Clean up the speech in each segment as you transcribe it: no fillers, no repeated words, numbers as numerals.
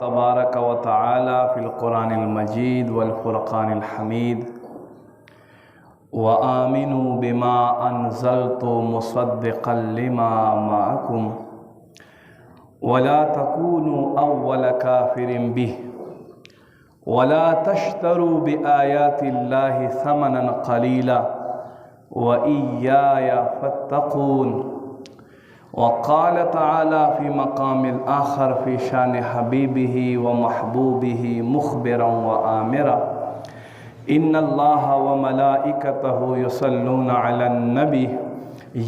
तबारक व तआला फ़िल क़ुरानिल मजीद वल फ़ुरक़ानिल हमीद व आमिनू बिमा अनज़लतु मुसद्दिक़न लिमा मअकुम वला तकूनू अव्वल काफ़िरिन बिही वला तश्तरू बिआयातिल्लाहि समनन क़लीला व इय्याया फ़त्तक़ून। वक़ाल तआला फ़ी मक़ामिल आख़र फ़ी शान हबीबिही व महबूबिही मुख़बिरन व आमिरा इन्नल्लाह व मलाइकतहु युसल्लूना अलन नबी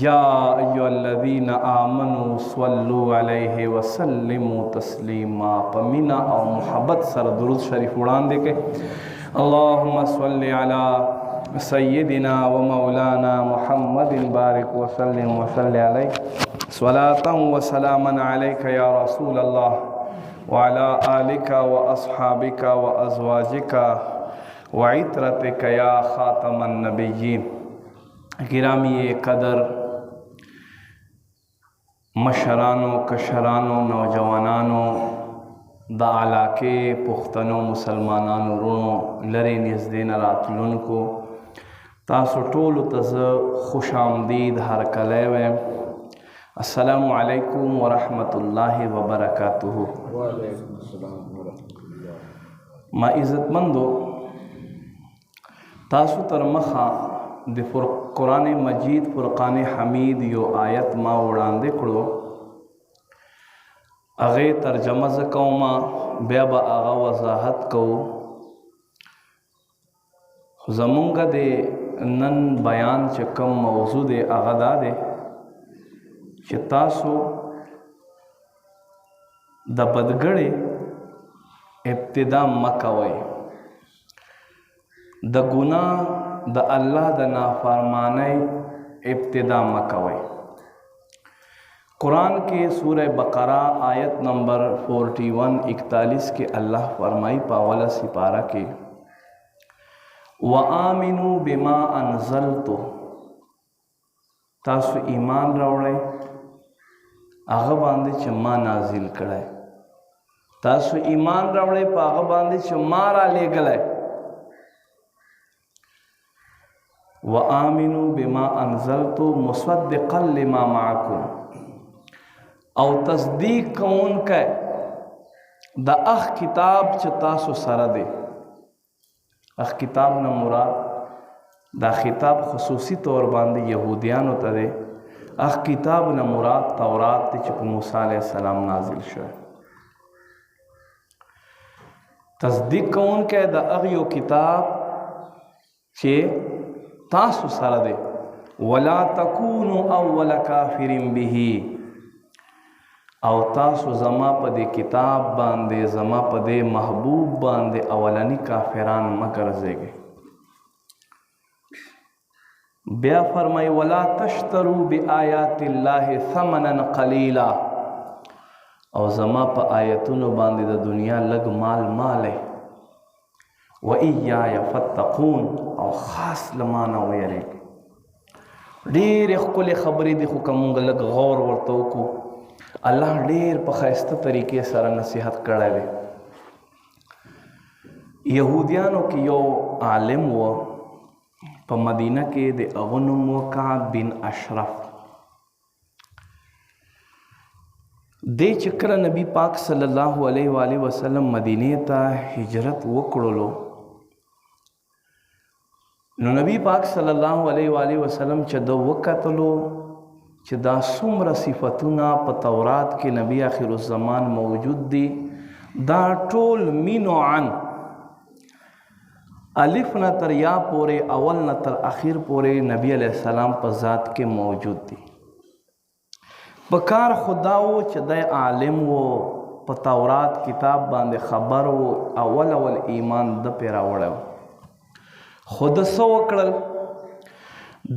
या अय्युहल्लज़ीना आमनू स्वल्लू अलैहि व सल्लिमू तस्लीमा। पमीना और मोहब्बत सर दुरूद शरीफ उड़ान दे के अल्लाहुम्मा सल्लि अला सय्यिदिना व मौलाना मुहम्मदिन बारिक व सल्लिम व सल्लि अलैहि स्वलातन व सलामन अलैका या रसूल अल्लाह व अला आलिका व अस्हाबिका व अज़वाजिका व इत्रतिका या ख़ातमन नबिय्यीन। गिरामी कदर मशरानो कशरानो नौजवानानो द आलाके पुख्तनो मुसलमानानो रुणो लरे नज़दीन रातलुनको तासु टोलु तज़ खुश आमदीद हर कलेवे। अस्सलामु अलैकुम व रहमतुल्लाहि व बरकातुहु। मा इज़्ज़तमंदो तासु तर मखा द क़ुरान मजीद फ़ुरक़ान हमीद यो आयत मा उड़ांदे कड़ो अगे तर्जमा ज़कौमा बेबा आगा वज़ाहत को ज़मुंगा दे नन बयान चकम मौजू दे आगा दे तासु द बदगड़े इब्तिदा मकवै द गुनाह द अल्लाह द नाफरमाने इब्तिदा मकवै। कुरान के सूरह बकरा आयत नंबर 41-41 के अल्लाह फरमाई पावला सिपारा के व आमिनू बिमा अनज़लतु तासु ईमान रावड़े आगा बांधे चम्मा नाजिल कड़ाए तासु ईमान रावड़े पागा बांधे चम्मा रा ले गलाए व आमिनू बिमा अनज़लतु मुसद्दिक़न लिमा मअकुम और तस्दीक कौन के द अख किताब च तासु सर दे। अख किताब न मुराद दा खिताब खसूसी तौर बांधे यहूदियान तदे अख किताब न मुराद तौरात चुप मूसा अलैहिस्सलाम नाजिल शो। तस्दीक कौन के द अगियो किताब चे तासु सर दे वला तकूनु अव्वल काफिरिन बिही और तासु जमा पदे किताब बांधे जमा पदे महबूब बांधे अवलनी काफिरान मकर जेगे। ब्या फरमाई वला तश्तरू बिआयातिल्लाहि समनन क़लीला और जमा प आयतुन बांधे द दुनिया लग माल माले व इय्याया फत्तक़ून और ख़ास लमाना वेरे ढेर खुले खबरी देखो कमुंग लग गौर वर्तो को अल्लाह ढेर पखैस्त तरीके सर नसीहत करे दे। यहूदियानों की यो आलिम वो प मदीना के दे अगनुम व काब बिन अशरफ दे चक्र नबी पाक सल्लल्लाहु अलैहि वसल्लम मदीने ता हिजरत वो कड़ोलो नो नबी पाक सल्लल्लाहु अलैहि वसल्लम चद वक़तलो चदा सुमर सिफतुना प तौरात के नबी आखिरुज़्ज़मान मौजूद दी दा टोल मीनो अन अलिफ न तर या पोरे अवल न तर आखिर पोरे नबी अलैहिस्सलाम प ज़ात के मौजूद दी। बकार खुदाओ चदे आलिम वो प तौरात किताब बांधे खबर वो अवल अवल ईमान द पेरा वड़ा खुद सो वकड़ल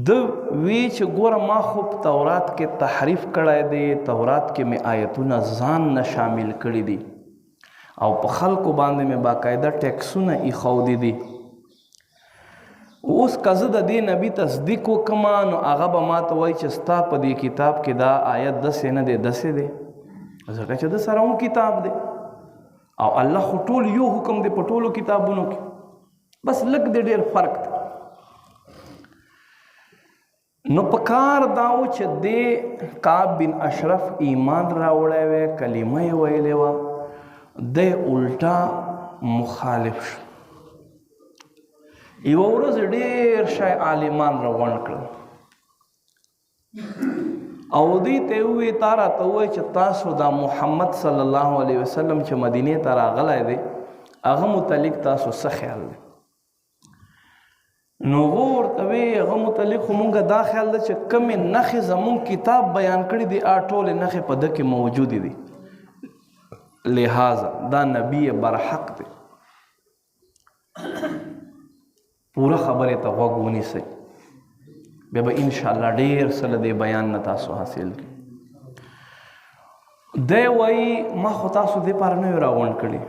द वीच गोर मा खूब तौरात के तहरीफ कड़ाए दे तौरात के में आयतुन जान न शामिल कड़ी दी और पखल को बांधे में बाकायदा टैक्सुन ई खौदी दी उस कज़द दे नबी तस्दीक को कमान आगा बमात वही चस्ता पदी किताब के दा आयत 10 न दे 10 दे ज़का च 10 राउं किताब दे او الله خو ټول یو حکم دی په ټولو کتابونو کې، بس لږ دی ډېر فرق دی. نو پکار داو چې دی کعب بن اشرف ایمان راوړی وی، کلمه یې ویلې وه، دی الټا مخالف شو. یوه ورځ ډېر شی عالمان راغونډ کړل او دوی ته یې وویل تا راته ووایه چې تاسو دا محمد صلی الله علیه وسلم چې مدینې ته راغلی دی هغه متعلق تاسو څه خیال دی؟ نو هغه ورته وی هغه متعلق خو مونږ دا خیال ده چې کمې نښې زمونږ کتاب بیان کړي دي ټولې نښې په ده کې موجودې دي، لہذا دا نبی برحق دی. پوره خبرې ته غوږ ونیسئ، بیا به انشاءالله ډېر څه له دې بیان نه تاسو حاصل کړي. دی وایي ما خو تاسو دې پاره نه یو راغونډ کړي،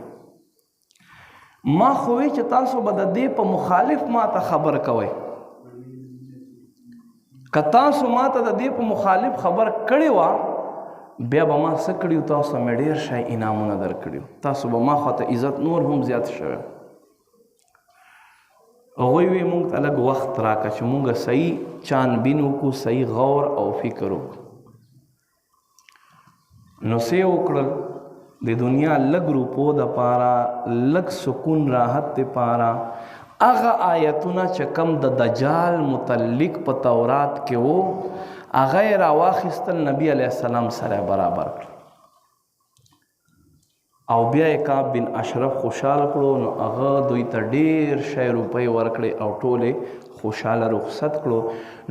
ما خو وی چې تاسو به د دې په مخالف ما ته خبر کوئ. که تاسو ما ته د دې په مخالف خبر کړې وه بیا به ما څه کړي وو، تاسو مې ډېر شی انعامونه درکړي وو، تاسو به ما خواته عزت نور هم زیات شوی. هغوی وی مونږ ته لږ وخت راکړه چې مونږ صحیح چانبین وکړو، صحیح غور او فکر وکړو. نو څه یې وکړل، د دنیا لږ روپو دپاره، لږ سکون راحت دپاره هغه آیتونه چې کم د دجال متعلق په تورات کې وو هغه یې راواخیستل، نبي علیه السلام سره برابر کړل او بیا یې کعب بن اشرف خوشحاله کړو. نو هغه دوی ته ډېر شی روپۍ ورکړې او ټولې خوشحاله رخصت کړو.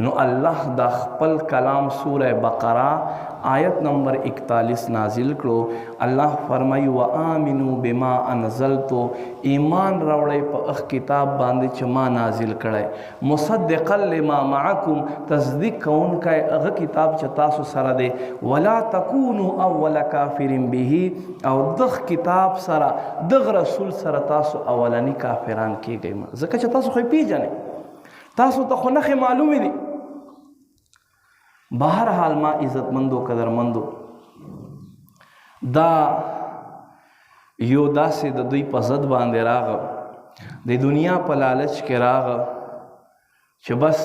نو الله دا خپل کلام سوره بقره آیت نمبر 41 نازل کړو. الله فرمایي وآمنوا بما انزلتو، ایمان راوړئ په هغه کتاب باندې چې ما نازل کړی، مصدقا لما معکم، تصدیق کوونکی هغه کتاب چې تاسو سره دی، ولا تکونوا اول کافر به، او دغه کتاب سره دغه رسول سره تاسو اولنی کافران کیږئ، ځکه چې تاسو خو یې پیژنئ، تاسو ته خو نښې معلومې دي. بهرحال ما عزتمندو قدرمندو دا یو داسې د دوی په ضد باندې راغه، د دنیا په لالچ کې راغه چې بس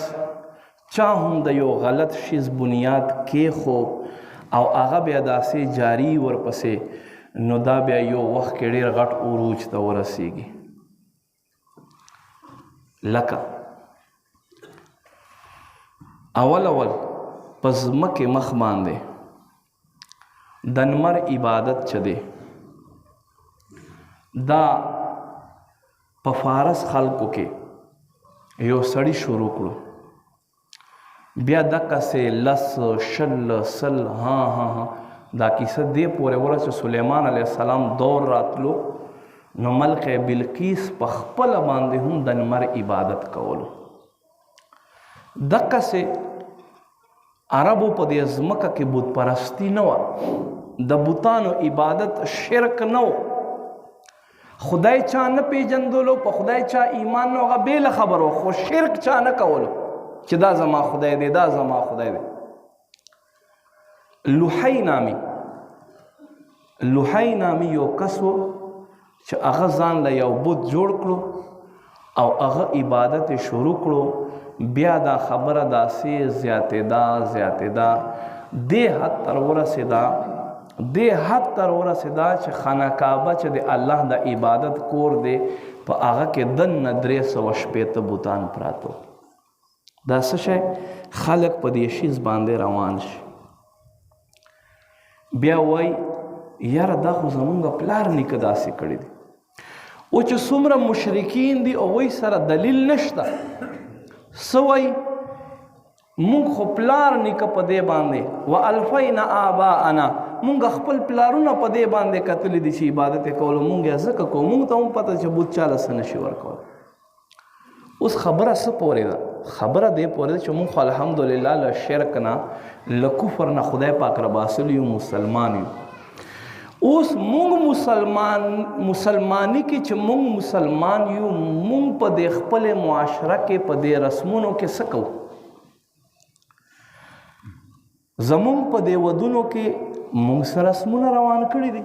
چا هم د یو غلط شیز بنیاد کېښو او هغه بیا داسې جاری ورپسې، نو دا بیا یو وخت کې ډېر غټ عروج ته ورسیږي. لکه اول په ځمکې مخ باندې د نمر عبادت چې دی دا په فارس خلکو کې یو سړی شروع کړو، بیا دقسې لس شل سل دا کیسه دې پورې ورسې سلیمان علیه السلام دور راتلو، نو ملکه بلقیس په خپله باندې هم د نمر عبادت کولو. دقسې عربو په دې ځمکه کې بت پرستی نه وه، د بتانو عبادت شرک نه و، خدای چا نه پیژندلو، په خدای چا ایمان نه، هغه بېله خبر و، خو شرک چا نه کولو چې دا زما خدای دی، دا زما خدای دی. لوحی نامی یو کس و چې هغه ځان له یو بت جوړ کړو او هغه عبادت شروع کړو. بیا دا خبره داسې زیاتېده دې حد تر ورسېده چې خانه کعبه چې د الله د عبادت کور دی په هغه کې دننه 360 بوتان پراته. دا څه شی خلک په دې شیز باندې روان شي. بیا وایي یاره دا خو زمونږ پلار نیکه داسې کړي دي، او چې څومره مشرکین دي هغوی سره دلیل نشته، څه وایي مونږ خو پلار نیکه په دې باندې والفینا آباءنا، مونږ خپل پلارونه په دې باندې کتلي دي چې عبادت یې کولو، مونږ یې ځکه کوو، مونږ ته هم پته چې بت چاله څه نشي ورکولی. اوس خبره څه پورې ده؟ خبره دې پورې ده چې مونږ خو الحمدلله له شرک نه له کفر نه خدای پاک راباسلی یو، مسلمان یو. اوس مونږ مسلمانی کې چې مونږ مسلمان یو، مونږ په دې خپل معاشره کې په دې رسمونو کې څه کوو؟ زمونږ په دې ودونو کې مونږ سره رسمونه روان کړي دي،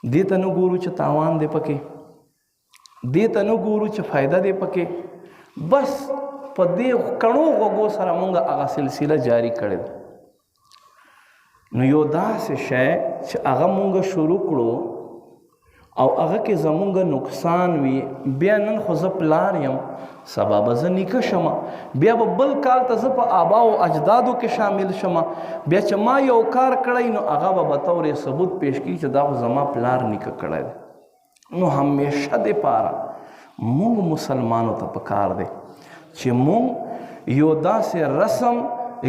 دې ته نه ګورو چې تاوان دی پکې، دې ته نه ګورو چې فایده دی پکې، بس په دې کڼو غوږو سره مونږ هغه سلسله جاری کړې ده. نو یو داسې شی چې هغه مونږ شروع کړو او هغه کې زمونږ نقصان وي، بیا نن خو زه پلار یم، سبا به زه نیکه شمه، بیا به بل کال ته زه په آبا او اجدادو کې شامل شمه، بیا چې ما یو کار کړی نو هغه به بطور ثبوت پیش کړي چې دا خو زما پلار نیکه کړی دی. نو همیشه دپاره مونږ مسلمانو ته پکار دی چې مونږ یو داسې رسم،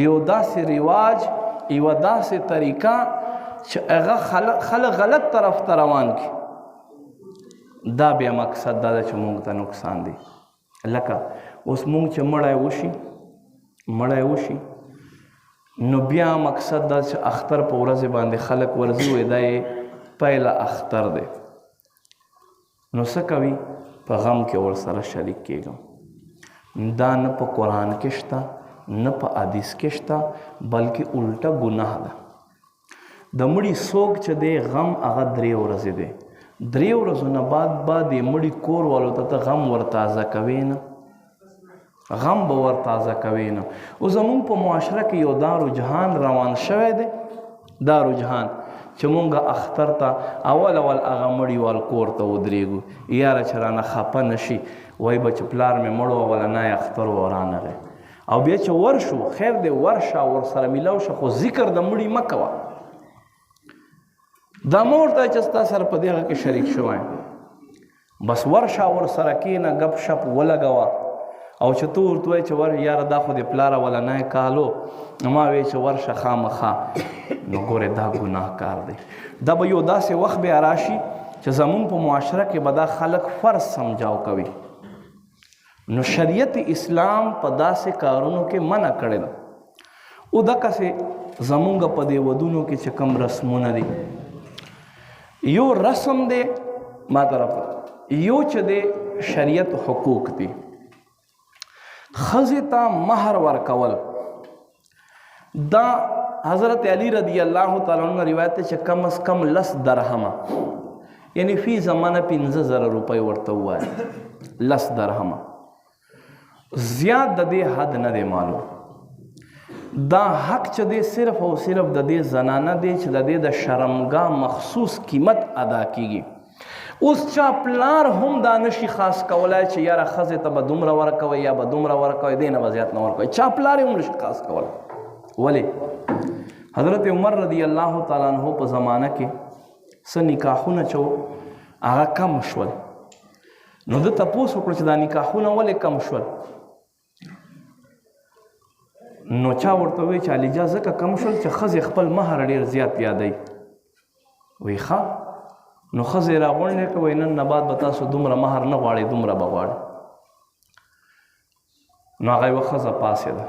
یو داسې رواج، یوه داسې طریقه چې هغه خلک غلط طرف ته روان کړي، دا بیا مقصد دا ده چې مونږ ته نقصان دی. لکه اوس مونږ چې مړی وشي نو بیا مقصد دا چې اختر په ورځې باندې خلک ورځي، وایي دا یې پیله اختر دی. نو څه کوي؟ په غم کې ورسره شریک کېږم. دا نه په قرآن کې شته، نه په حدیث کې شته، بلکې الټه ګناه ده. د مړي سوګ چې دی غم هغه 3 ورځې دی، 3 ورځو نه بعد د مړي کور والو ته غم ور تازه کوي نه، غم به ور تازه کوي نه. او زمونږ په معاشره کې یو دا رجحان روان شوی دی، دا رجحان چې مونږ اختر ته اول هغه مړي وال کور ته ودرېږو، یاره چې رانه خفه نه شي، وایي به چې پلار مې مړ و ولنی اختر و رانغی. او بیا چې ورشو خیر دی، ورشه ورسره میلاو شه، خو ذکر د مړي مه کوه. دا مور ته چې ستا سره په دغه کې شریک شوی، بس ورشه ورسره کښېنه، ګپ شپ ولګوه. او چې ته ورته وایې چې یاره دا خو د پلاره ولنی کالو، ما وایي چې ورشه خامخا، نو ګورې دا ګناه کار دی. دا به یو داسې وخت بیا راشي چې زمونږ په معاشره کې به دا خلک فرض سمجاو کوي. نو شریعت اسلام په داسې کارونو کې منع کړی ده. او دقسې زمونږ په دې ودونو کې چې کوم رسمونه دي، یو رسم دی ما طرف، یو چې دی شریعت حقوق دي. ښځې ته مهر ورکول، دا حضرت علی رضی الله تعالی عنہ روایت دی چې کم از کم 10 درهمه، یعنی فی زمانه 15,000 روپۍ ورته ووایه، 10 درهمه. زیات د دې حد نه دی معلوم. دا حق چې دی صرف او صرف د دې زنانه دی چې د دې د شرمګاه مخصوص قیمت ادا کیږي. اوس چا پلار هم دا نشي خاص کولای چې یاره ښځې ته به دومره ورکوئ یا به دومره ورکوئ، دې نه به زیات نه ورکوئ. چا پلار هم نشي خاص کولی. ولې؟ حضرت عمر رضی الله تعالی عنہ په زمانه کې څه نکاحونه چې هغه کم شول. نو ده تپوس وکړو چې دا نکاحونه ولې کم شول؟ نو چا ورته وایي چې علیجا ځکه کم شول چې ښځې خپل مهر ډېر زیات یادوي. وایي ښه، نو ښځې راغونډې کوي، نن نه بعد به تاسو دومره مهر نه غواړئ، دومره به غواړئ. نو هغه یوه ښځه پاڅېده،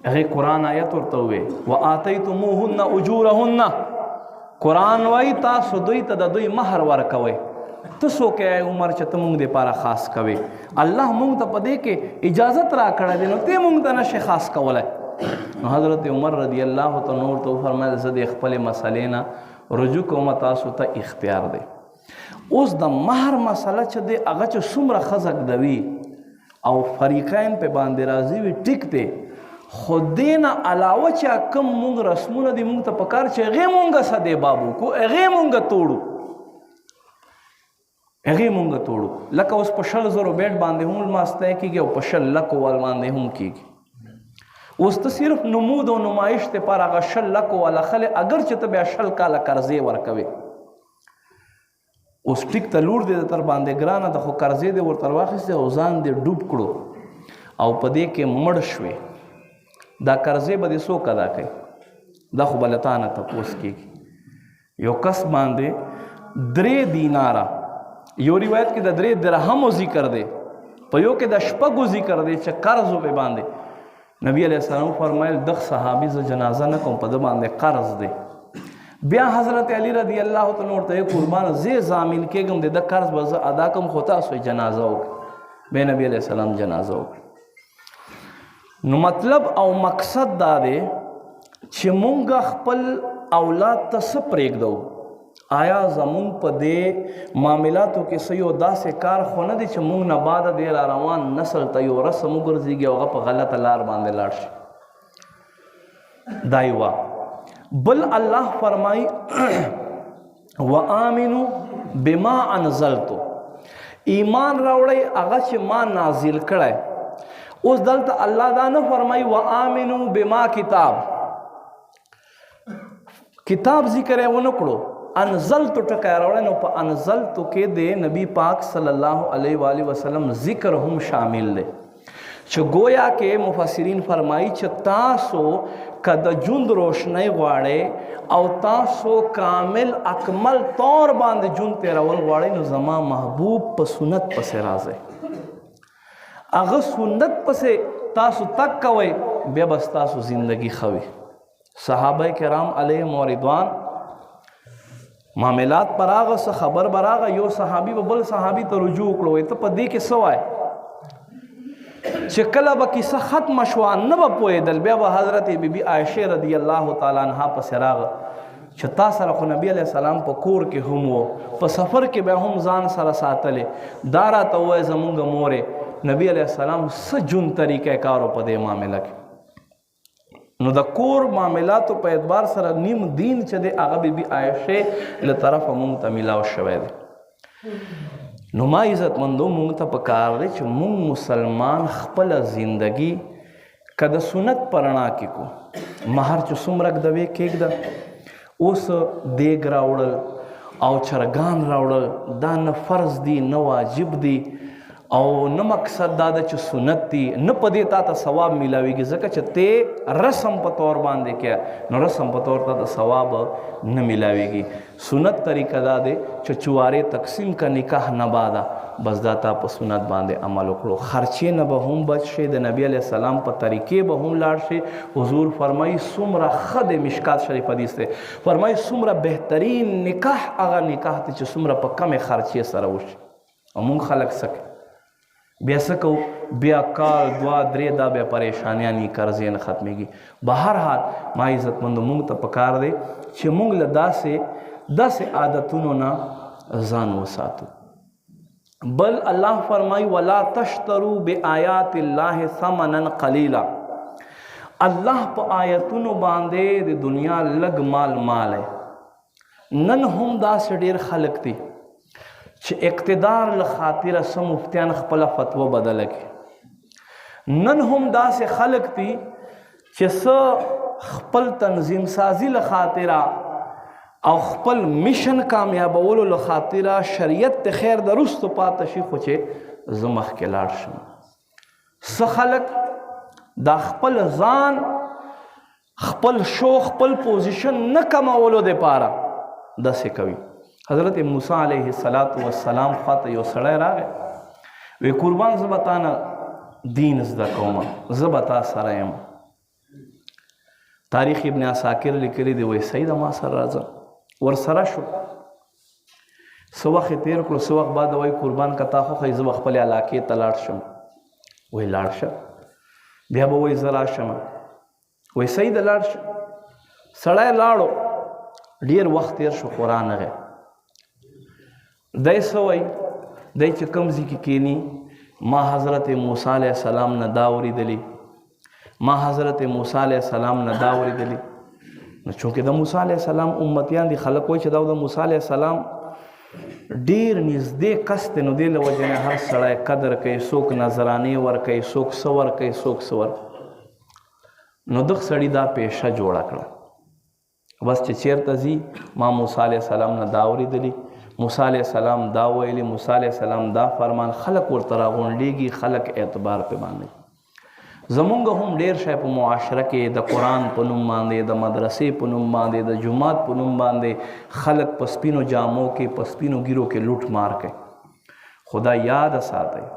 هغې قرآن آیت ورته ووی وآتیتموهن اجورهن، قرآن وایي تاسو دوی ته د دوی مهر ورکوئ. ته څوک یې عمر چې ته مونږ دپاره خاص کوې؟ الله مونږ ته په دې کې اجازت راکړی دی، نو ته مونږ ته نشې خاص کولی. نو حضرت عمر رضی الله تعالی عنہ ورته وفرمیل زه د خپلې مسلې نه رجوع کوم، تاسو ته اختیار دی. اوس د مهر مسله چې دی هغه چې څومره ښځه ږدوي او فریقین په باندې راضي وي ټیک دی، خو دې نه علاوه چې کوم مونږ رسمونه دي مونږ ته پکار چې هغې مونږ سدې بابو کو، هغې مونږ توړو، هغې مونږ توړو. لکه اوس په 100,000 بیټ باندې هم لماستی کېږي او په 100 لکو وال باندې هم کېږي. اوس ته صرف نمود او نمایش دپاره هغه 100 لکو والا خلک، اگر چې ته بیا 100 کاله قرضې ورکوې، اوس ټیک ته لور دې در باندې ګرانه ده، خو قرضې دې ورته واخیستې او ځان دې ډوب کړو او په دې کې مړ شوې، دا قرضې به دې څوک ادا کوي؟ دا خو به له تا نه تپوس کېږي. یو کس باندې 3 دیناره، یو روایت کې د 3 درهمو ذکر دی، په یو کې د 6 ذکر دی چې قرض و باندې. نبی علیہ السلام فرمایل دغه صحابي زه جنازه نه کوم، په ده باندې قرض دی. بیا حضرت علی رضی الله تعالی ورته قربان زه ضامن کېږم د ده قرض به زه ادا کوم، خو تاسو جنازه وکړئ. بیا نبی علیہ السلام جنازه وکړه. نو مطلب او مقصد دا دی چې مونږ خپل اولاد ته څه پرېږدو؟ آیا زمون په دې معاملاتو کې څه یو داسې کار خو نه دی چې موږ نه بعده دې را روان نسل ته یو رسم وګرځېږي او هغه په غلطه لار باندې لاړ شي؟ دا یوه. بل الله فرمایي وآمنوا بما انزلتو، ایمان راوړئ هغه چې ما نازل کړی. اوس دلته الله دا نه فرمایي وآمنوا بما کتاب، کتاب ذکر یې ونه کړو، انزلتو ټکی راوړی. نو په انزلتو کې د نبی پاک صلی الله علیه و آله وسلم ذکر هم شامل دی، چې گویا کې مفسرین فرمایي چې تاسو که د ژوند روشنۍ غواړئ او تاسو کامل اکمل طور باندې ژوند تېرول غواړئ، نو زما محبوب په سنت پسې راځئ. هغه سنت پسې تاسو تک کوئ، بیا بس تاسو زندگی ښه وي. صحابه کرام علیهم رضوان معاملات پر هغه څه خبر بر هغه یو صحابي به بل صحابي ته رجوع کړو، ته په دې کې څه وایې؟ چې کله به کیسه ختمه شوه نه به پوهېدل. بیا به حضرت بیبي عایشې رضی الله تعالی عنها پسې راغه چې تا سره خو نبي علیه السلام په کور کې هم و، په سفر کې به هم ځان سره ساتلې. دا راته ووایه زمونږ مورې نبي علیه السلام څه جون طریقه کار په دې معامله کې. نو د کور معاملاتو په اعتبار سره نیم دین چې دی هغه بیبي عایشې له طرفه مونږ ته میلاو شوی دی. نو ما عزتمندو مونږ ته پکار دی چې مونږ مسلمان خپله زندگی که د سنت په رڼا کې کو، مهر چې څومره ږدوې کېږده. اوس دیګ راوړل او چرګان راوړل دا نه فرض دي نه واجب دي او نه مقصد دا ده چې سنت دي، نه په دې تا ته ثواب میلاویږي ځکه چې ته رسم په طور باندې کې نو رسم په طور ته د ثواب نه میلاویږي. سنت طریقه دا دی چې چوارې تقسیم کا نکاح نه بادا بس دا تا په سنت باندې عمل وکړو. خرچې نه به هم بچ شي، د نبی علیه السلام په طریقې به هم لاړ شي. حضور فرمایي څومره ښه دی، مشکات شریف حدیث دی، فرمایي څومره بهترین نکاح هغه نکاح دی چې څومره په کمې خرچې سره وشي. او مونږ خلک څه کوي؟ بیا څه کوو؟ بیا کال دوه درې دا بیا پریشانیانې قرضې نه ختمېږي. بهرحال ما عزتمندو مونږ ته پکار دی چې مونږ له داسې عادتونو نه ځان وساتو. بل الله فرمایي ولا تشترو بآیات الله ثمنا قلیلا، الله په آیتونو باندې د دنیا لږ مال ہے. نن هم داسې ډېر خلک دي چې اقتدار له خاطره څه مفتیان خپله فتوا بدله کړي. نن هم داسې خلک دي چې څه خپل تنظیم سازی له خاطره او خپل میشن کامیابولو له خاطره شریعت ته خیر د رستو پاته شي، خو چې زه مخکې لاړ شم. څه خلک دا خپل ځان خپل شو خپل پوزیشن نه کمولو دپاره داسې کوي. حضرت موسی علیه السلام خواته یو سړی راغی، وی قربان زه به تا نه دین زده کومه، زه به تا سره یم. تاریخ ابن عساکر لیکلی دی، وی صحیح ده ما سره راځه. ورسره شو، څه وخت یې تېر کړو، څه وخت بعد وایي قربان که تا خوښوي زه به خپلې علاقې ته لاړ شم. وی لاړ شه. بیا به وایي زه راشم. وی صحیح ده لاړ شه. سړی لاړو، ډېر وخت تېر شو خو رانغی. دی څه وایي؟ دی چې کوم ځای کې کښېني ما حضرت موسی علیه السلام نه دا اورېدلي، ما حضرت موسی علیه السلام نه دا اورېدلي. نو چونکې د موسی علیه السلام امتیان دي، خلک وایي چې دا د موسی علیه السلام ډېر نږدې کس دی، نو دې له وجې نه هر سړی قدر کوي، څوک نظرانې ورکوي، څوک څه ورکوي، څوک څه ورکوي. نو دغه سړي دا پیشه جوړه کړه، بس چې چېرته ځي ما موسی علیه السلام نه دا اورېدلي، موسی علیه السلام دا ویلي، موسی علیه السلام دا فرمان، خلک ورته راغونډېږي، خلک اعتبار پې باندې. زمونږ هم ډېر شی په معاشره کې د قرآن په نوم باندې، د مدرسې په نوم باندې، د جومات په نوم باندې خلک په سپینو جامو کې په سپینو ګیرو کې لوټ مار کوي. خدا یاد ساتئ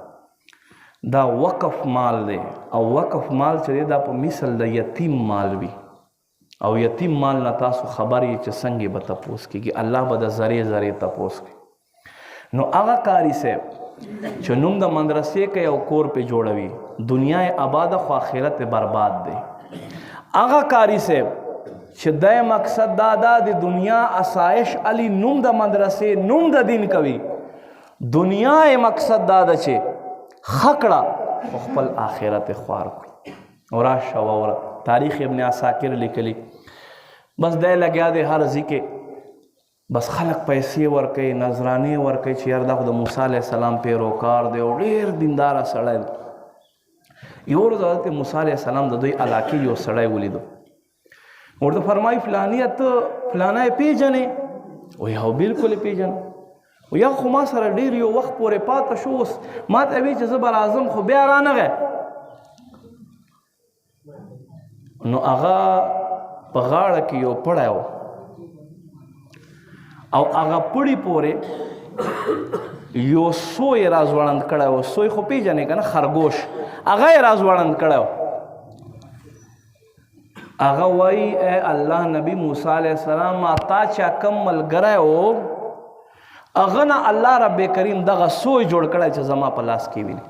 دا وقف مال دی، او وقف مال چې دی دا په مثل د یتیم مال وي، او یتیم مال نه تاسو خبر یې چې څنګه به تپوس کېږي، الله به د ذرې ذرې تپوس کوي. نو هغه قاري صاحب چې نوم د مدرسې کوي او کور پې جوړوي، دنیا یې آباده خو آخرت یې برباد دی. هغه قاري صاحب چې د مقصد دا د دنیا اسایش علی نوم د مدرسې نوم د دین کوي دنیا مقصد دا ده چې خکړه خپل آخرت خوار کړو اور شوا تاریخ ابن عساکر لیکلی بس دی لګیا دی هر ځای کې بس خلق پیسې ورکوي نذرانې ورکوي چې یار دا خو د موسی علیه السلام پیروکار دی او ډېر دینداره سړی دی یو ورځ حضرت موسی علیه السلام د دوی علاقې یو سړی ولیدو ورته فرمایي فلانیه ته فلانی پیژنې وایي هو بلکل یې پیژنم یا خو ما سره ډېر یو وخت پورې پاته شو اوس ما ته وایي چې زه به راځم خو بیا رانغی نو هغه په غاړه کې یو پړی و او هغه پړي پورې یو سوی را ځوړند کړی و سوی خو پیژنې که نه خرګوش هغه یې را ځوړند کړی و هغه وایي ای الله نبی موسی علیه السلام ما تا چا کم ملګری و هغه نه الله رب کریم دغه سوی جوړ کړی چې زما په لاس کې ویني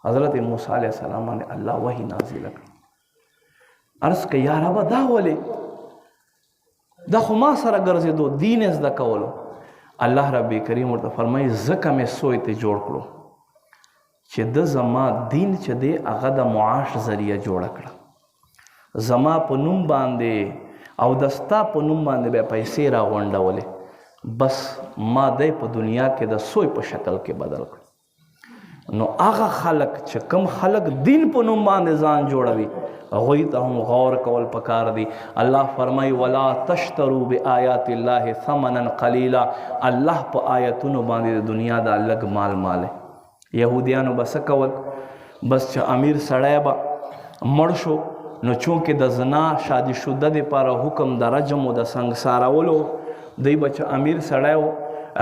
حضرت موسی علیه السلام باندې الله وحی نازله کړ عرض که یا ربه دا ولې دا خو ما سره ګرځېدو دین یې زده کولو الله رب کریم ورته فرمایي ځکه مې سوی ته جوړ کړو چې د زما دین چې دی هغه د معاش ذریعه جوړه کړه زما په نوم باندې او د ستا په نوم باندې بیا پیسې راغونډولې بس ما دی په دنیا کې د سوی په شکل کې بدل کړ نو هغه خلق چې کم خلق دین په نوم باندې ځان جوړوي هغوی ته هم غور کول پکار دی الله فرمایي ولا تشترو بآیات الله ثمنا قلیلا الله په آیتونو باندې د دنیا دا لږ مال ماله یهودیانو به څه کول بس چې امیر سړی به مړ شو نو چونکې د زنا شادي شده دپاره حکم د رجم و د سنګسارولو دوی به چې امیر سړی و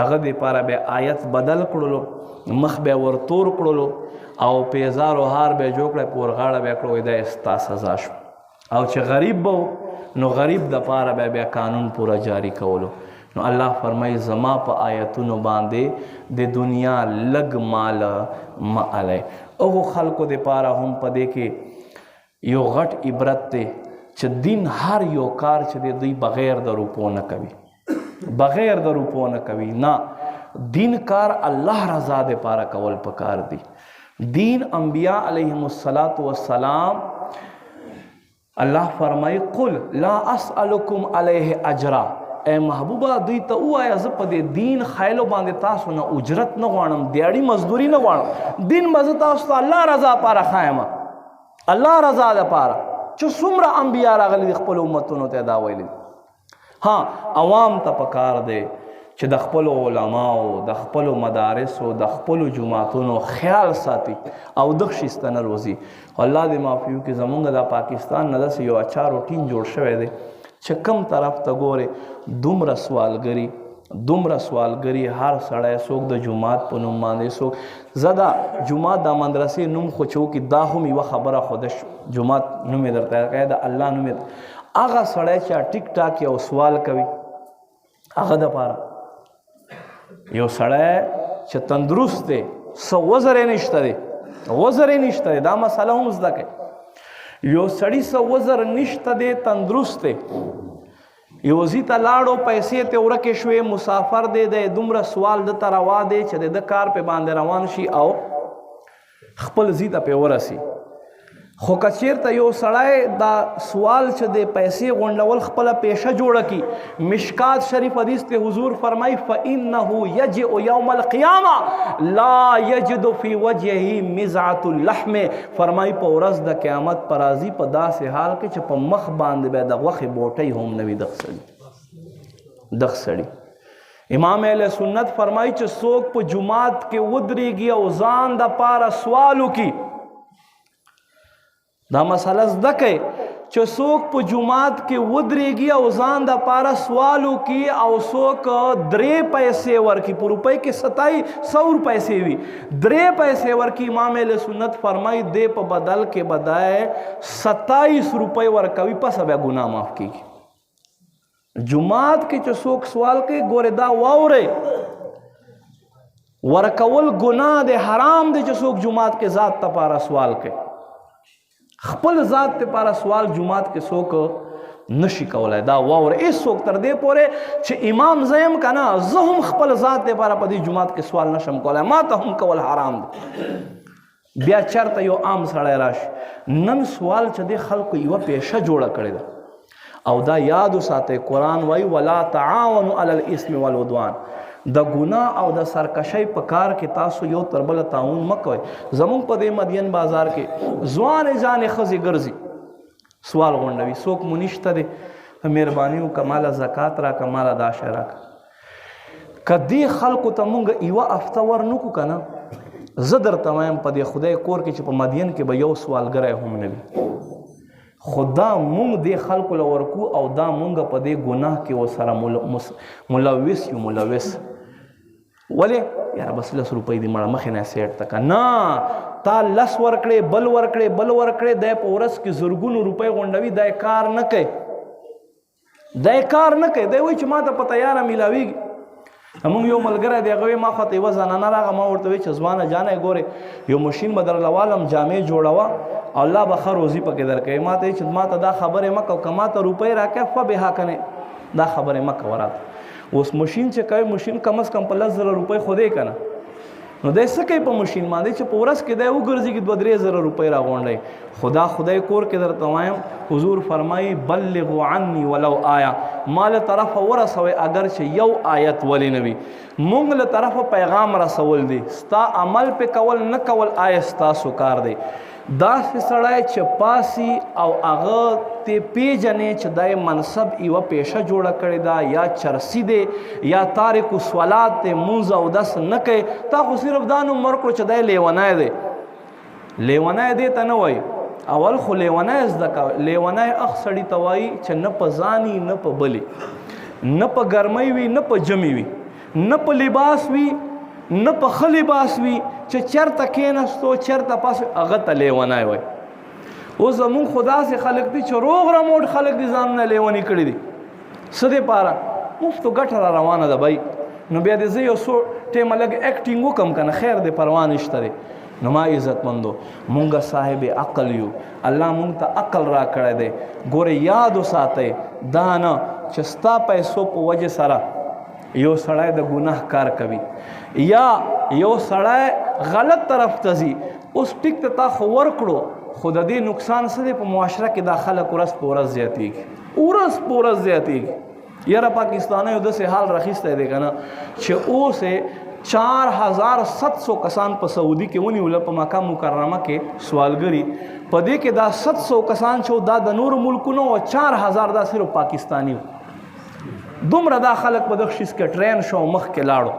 هغه دپاره بیا آیت بدل کړلو مخ بیا ورتور کړلو او پیزار و هار بیا جوړ کړی په ورغاړه بیا کړو دا ستا سزا شو او چې غریب به نو غریب دپاره بیا قانون پوره جاری کولو نو الله فرمایي زما په آیتونو باندې د دنیا لږ مال مه الی هغو خلکو دپاره هم په دې کې یو غټ عبرت دی چې دین هر یو کار چې دی دوی بغیر د روپو نه کوي بغیر د روپو نه کوي نه دین کار الله رضا دپاره کول پکار دی دین انبیاء علیهم السلام الله فرمایي قل لا اسألکم علیه اجرا اے محبوبه دوی ته ووایه زه په دې دین خیلو باندې تاسو نه اجرت نه غواړم دیاړي مزدوري نه غواړم دین به زه تاسو ته الله رضا پاره ښایم الله رضا دپاره چې څومره انبیا راغلي دي خپلو امتونو ته دا ویلي ها عوام ته پکار دی چې د خپلو علماو د خپلو مدارسو د خپلو جماعتونو خیال ساتي او دغه شیسته نه روزي الله دې معافي وکړي زمونږ د پاکستان نه داسې یو اچا روټین جوړ شوی دی چې کم طرف ته ګورې دومره سوالګري هر سړی څوک د جومات په نوم باندې څوک زه د جومات د مدرسې نوم خو چې وکړي دا هم یوه خبره خو د جومات نوم یې درته کوي د الله نوم یې هغه سړی چې ټیک ټاک یو سوال کوي هغه دپاره یو سړی چې تندرست دی څه وزر یې نشته دی دا مسله هم زده کوي یو سړی څه وزر نشته دی تندرست دی یو ځای ته لاړو پیسې ته ورکې شوې مسافر دی دومره سوال د ته روا دی چې د کار په باندې روان شي او خپل ځای ته پې ورسي خو که چېرته یو سړی دا سوال چې د پیسې غونډول خپله پیشه جوړه کړي مشکات شریف حدیث ته حضور فرمایي فإنه یجئ یوم القیامه لا یجد فی وجهه مزعة اللحم فرمایي په ورځ د قیامت په راځي په داسې حال کې چې په مخ باندې به د غوښې بوټۍ هم نه وي دغ سړي امام اهل سنت فرمایي چې څوک په جومات کې ودرېږي او ځان دپاره سوال وکړي دا مسله زده کوي چې څوک په جومات کې ودرېږي او ځان دپاره سوال وکړي او څوک 3 پیسې ورکړي په روپۍ کې 100 پیسې وي 3 پیسې ورکړي امام اهل سنت فرمایي دې په بدل کې بدای 27 روپۍ ورکوي پس بیا ګناه معاف کېږي جومات کې چې څوک سوال کوي ګورې دا واورئ ورکول ګناه دی حرام دی چې څوک جومات کې ذات دپاره سوال کوي خپل ذات دپاره سوال جومات کې څوک نشي کولای دا واور هیڅوک تر دې پورې چې امام زیم که نه زه هم خپل ذات دپاره په دې جومات کې سوال نشم کولی ما ته هم کول حرام دی. بیا چېرته یو عام سړی راشي نن سوال چې دې خلکو یوه پیشه جوړه کړې ده او دا یاد وساتئ قرآن وایي ولا تعاونوا علی الاثم والعدوان د ګناه او د سرکشۍ په کار کې تاسو یو تر بله تعاون مه کوئ. زمونږ په دې مدین بازار کې ځوانې ځانې ښځې ګرځي سوال غونډوي څوک مو نشته دی مهرباني وکړه ماله زکات راکړه ماله دا شی راکړه. که دې خلکو ته مونږ یوه هفته ورنکړو که نه زه درته وایم په دې خدای کور کې چې په مدین کې به یو سوالګری هم نه وي خو دا مونږ دې خلکو له ورکو او دا مونږ په دې ګناه کې ورسره ملوث یو ملوث. ولې یاره بس 10 روپۍ دې مړه مخې نه سیټ ته که نه تا 10 ورکړې بل ورکړې بل ورکړې دی په ورځ کې زرګونو روپۍ غونډوي دی کار نه کوي دی کار نه کوي دی وایي چې ما ته په تیاره میلاویږي. زمونږ یو ملګری دی هغه وایي ما خواته یوه زنانه راغله ما ورته وایي چې ځوانه جانه ګورې یو مشین به درله والم جامې جوړوه او الله به ښه روزي پکې درکوي. ما ته وایي چې ما ته دا خبرې مه کوه که ما ته روپۍ راکړې فبها کنې دا خبرې مه کوه راته. اوس مشین چې کوي مشین کم از کم په 10,000 روپۍ خو دی که نه نو دی څه کوي په مشین باندې چې په ورځ کې دی وګرځي 2-3,000 روپۍ راغونډوي. خدا خدای کور کې درته وایم حضور فرمایي بلغوا عني ولو آیه ما له طرفه ورسوئ اگر چې یو آیت ولې نه وي. مونږ له طرفه پیغام رسول دی ستا عمل پې کول نه کول آیا ستاسو کار دی. داسې سړی چې پاسي او هغه ته پیژنې چې دا منصب یوه پیشه جوړه کړې ده یا چرسی دی یا تارک الصلات دی مونځ اودس نه کوي تا خو صرف دا نوم ورکړو چې دی لیونی دی. لیونی دی ته نه وایي اول خو لیونی زده کوه. لیونی اخ سړي ته وایي چې نه په ځاني نه په بلي نه په ګرمۍ وي نه په جمي وي نه په لباس وي نه په ښه لباس وي چې چېرته کېناستو چېرته پاس هغه ته لیونی وایي. اوس زمونږ خو داسې خلک دي چې روغ رموټ خلک دي ځانونه لیوني کړي دي څه دپاره مفتو ګټه را روانه ده بی. نو بیا دې زه یو څو ټیمه لږ ایکټینګ وکړم که نه خیر دی پروا نشته دی. نو ما عزتمندو مونږ صاحب عقل یو الله مونږ ته عقل را کړی دی. ګورې یاد وساتئ دا نه چې ستا پیسو په وجې سره یو سړی د ګناه کار کوي یا یو سړی غلط طرف ته ځي. اوس ټیک ته تا خو ورکړو خو د دې نقصان څه دی په معاشره کې دا خلک ورځ په ورځ زیاتېږي ورځ په ورځ زیاتېږي. یاره پاکستانیو داسې حال راخیستی دی که نه چې اوس 4700 کسان په سعودي کې ونیوله په مکه مکرمه کې سوالګري په دې کې دا 700 کسان چې دا د نورو ملکونو او 4000 دا صرف پاکستانی و. دومره دا خلک په دغه شیز کې ټرین شو مخکې لاړو.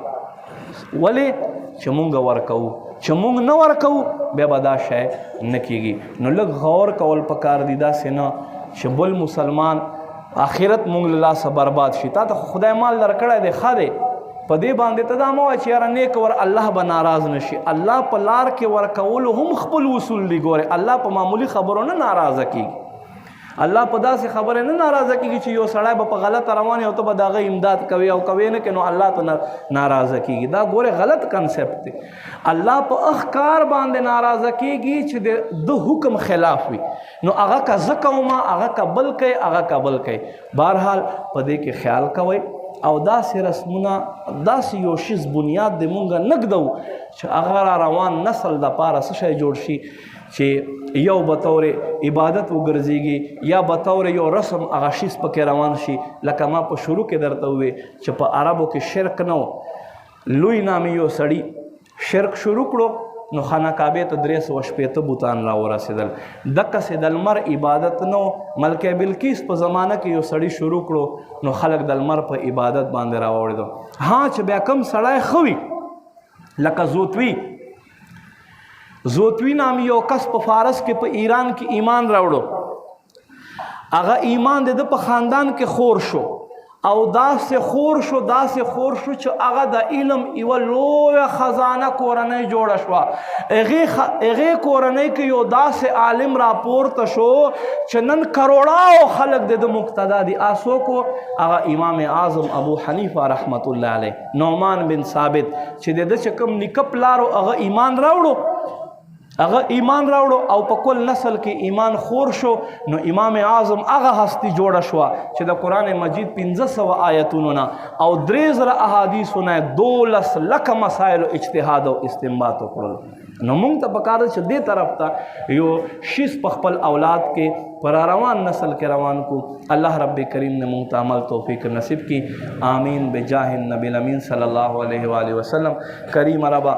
ولې چې مونږ ورکوو چې مونږ نه ورکوو بیا به دا شی نه کېږي. نو لږ غور کول پکار دي داسې نه چې بل مسلمان آخرت مونږ له لاسه برباد شي. تا ته خدای مال درکړی دی ښه دی په دې باندې ته دا مه وایه چې یاره نیک ور الله به ناراض نه شي. الله په لار کې ورکولو هم خپل اصول دي. ګورې الله په معمولي خبرو نه ناراضه کېږي. الله په داسې خبرې نه ناراضه کېږي چې یو سړی به په غلطه روان او ته به د هغه امداد کوي او کوې نه کې نو الله ته ناراضه کېږي. دا ګورې غلط کنسپټ دی. الله په هغه کار باندې ناراضه کېږي چې د حکم خلاف وي. نو هغه که زه کوم هغه که بل کوي هغه که بل کوي. بهرحال په دې کې خیال کوئ او داسې رسمونه داسې یو شیز بنیاد د مونږ نږدو چې هغه را روان نسل دپاره څه شی جوړ شي چې یو به طور عبادت وګرځېږي یا به طور یو رسم هغه شیز پکې روان شي. لکه ما په شروع کې درته ووې چې په عربو کې شرک نه و. لوی نامي یو سړي شرک شروع کړو نو خانه کعبې ته 380 بوتان را ورسېدل. دقسې د لمر عبادت نه و. ملکه بلقیس په زمانه کې یو سړي شروع کړو نو خلک د لمر په عبادت باندې راوړېدو. ها چې بیا کم سړی ښه وي لکه زوتوي نامي یو کس په فارس کې په ایران کې ایمان راوړو. هغه ایمان د په خاندان کې خور شو او داسې خور شو چې هغه د علم یوه لویه خزانه کورنۍ جوړه شوه. هغې کورنۍ کې یو داسې عالم راپورته شو چې نن کروڑاو خلک د مقتدا دي. څوک و؟ هغه امام اعظم ابو حنیفه رحمت الله علیه. نعمان بن ثابت چې د ده چې کوم نیکه پلار و هغه ایمان راوړو هغه ایمان راوړو او په کل نسل کې ایمان خور شو، نو امام اعظم هغه هستی جوړه شوه چې د قرآن مجید 1500 آیتونو نه او 3000 احادیثو نه 12 لکه مسایل اجتهاد او استنباط وکړل. نو موږ ته پکار چې دې طرف ته یو شیز په خپل اولاد کې پر روان نسل کې روان کو. الله رب کریم نے موږ ته عمل توفیق نصیب کی. آمین بجاہ النبی الامین صلی اللہ علیہ وآلہ وسلم. کریم ربا